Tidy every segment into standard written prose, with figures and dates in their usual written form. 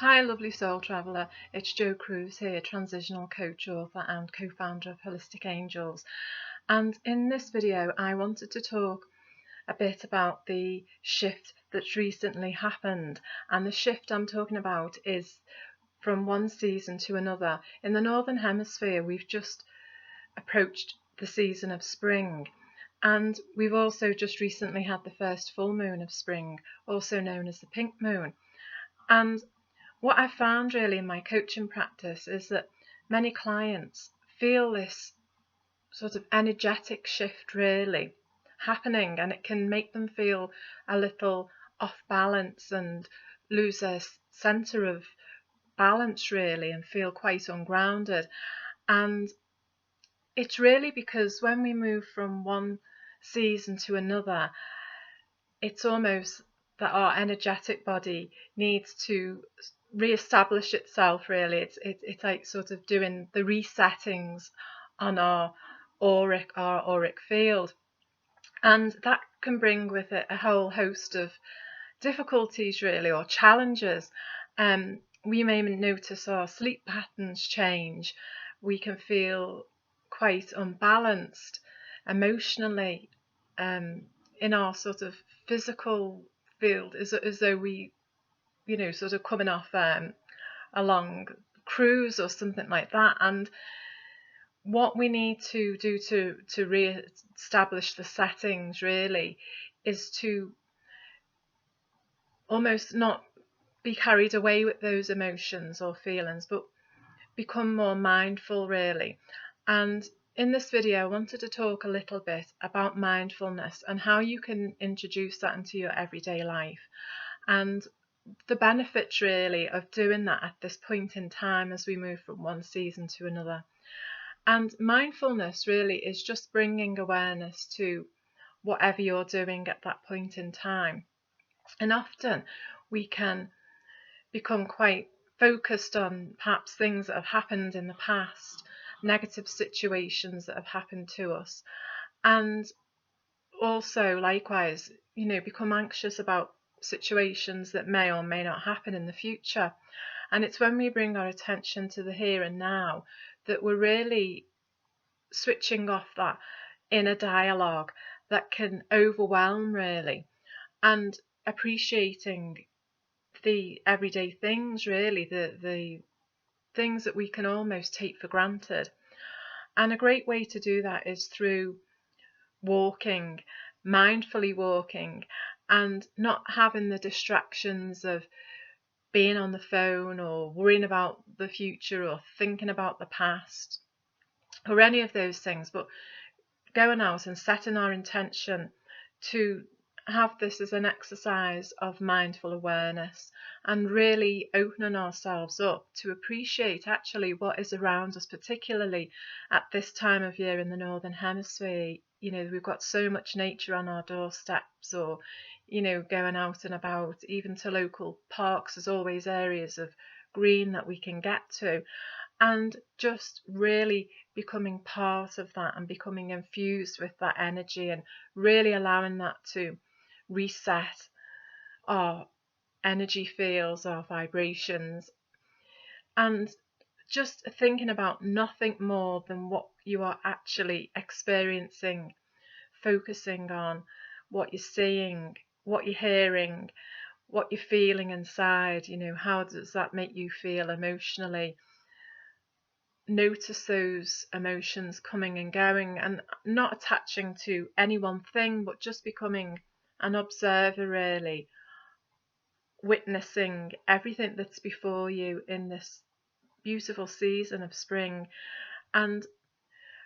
Hi, lovely soul traveller. It's Jo Cruz here, transitional coach, author, and co founder of Holistic Angels. And in this video, I wanted to talk a bit about the shift that's recently happened. And the shift I'm talking about is from one season to another. In the Northern Hemisphere, we've just approached the season of spring. And we've also just recently had the first full moon of spring, also known as the pink moon. And what I found really in my coaching practice is that many clients feel this sort of energetic shift really happening, and it can make them feel a little off balance and lose their center of balance really and feel quite ungrounded. And it's really because when we move from one season to another, it's almost that our energetic body needs to re-establish itself really. It's like sort of doing the resettings on our auric field, and that can bring with it a whole host of difficulties really, or challenges. We may notice our sleep patterns change. We can feel quite unbalanced emotionally, in our sort of physical field, as though we, sort of coming off a long cruise or something like that. And what we need to do to re-establish the settings really is to almost not be carried away with those emotions or feelings, but become more mindful really. And in this video, I wanted to talk a little bit about mindfulness and how you can introduce that into your everyday life, and the benefits really of doing that at this point in time as we move from one season to another. And mindfulness really is just bringing awareness to whatever you're doing at that point in time. And often we can become quite focused on perhaps things that have happened in the past, negative situations that have happened to us, and also likewise, become anxious about situations that may or may not happen in the future. And it's when we bring our attention to the here and now that we're really switching off that inner dialogue that can overwhelm really, and appreciating the everyday things really, the things that we can almost take for granted. And a great way to do that is through walking, mindfully walking, and not having the distractions of being on the phone or worrying about the future or thinking about the past or any of those things, but going out and setting our intention to have this as an exercise of mindful awareness and really opening ourselves up to appreciate actually what is around us, particularly at this time of year in the Northern Hemisphere. We've got so much nature on our doorsteps, or going out and about, even to local parks. There's always areas of green that we can get to, and just really becoming part of that and becoming infused with that energy and really allowing that to reset our energy fields, our vibrations, and just thinking about nothing more than what you are actually experiencing, focusing on what you're seeing, what you're hearing, what you're feeling inside. How does that make you feel emotionally? Notice those emotions coming and going, and not attaching to any one thing, but just becoming an observer really, witnessing everything that's before you in this beautiful season of spring. And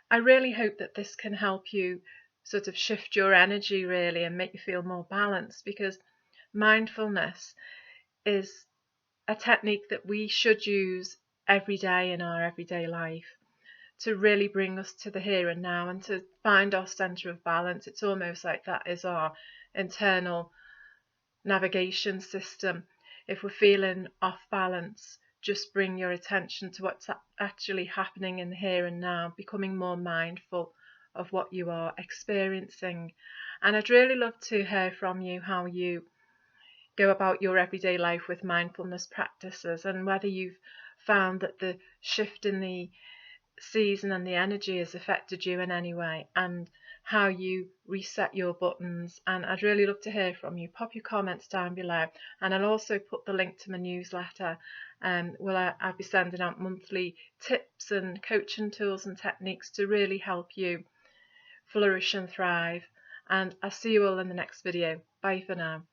I really hope that this can help you sort of shift your energy really and make you feel more balanced, because mindfulness is a technique that we should use every day in our everyday life to really bring us to the here and now and to find our center of balance. It's almost like that is our internal navigation system. If we're feeling off balance, just bring your attention to what's actually happening in the here and now, becoming more mindful of what you are experiencing. And I'd really love to hear from you how you go about your everyday life with mindfulness practices, and whether you've found that the shift in the season and the energy has affected you in any way, and how you reset your buttons. And I'd really love to hear from you. Pop your comments down below, and I'll also put the link to my newsletter where I'll be sending out monthly tips and coaching tools and techniques to really help you flourish and thrive. And I'll see you all in the next video. Bye for now.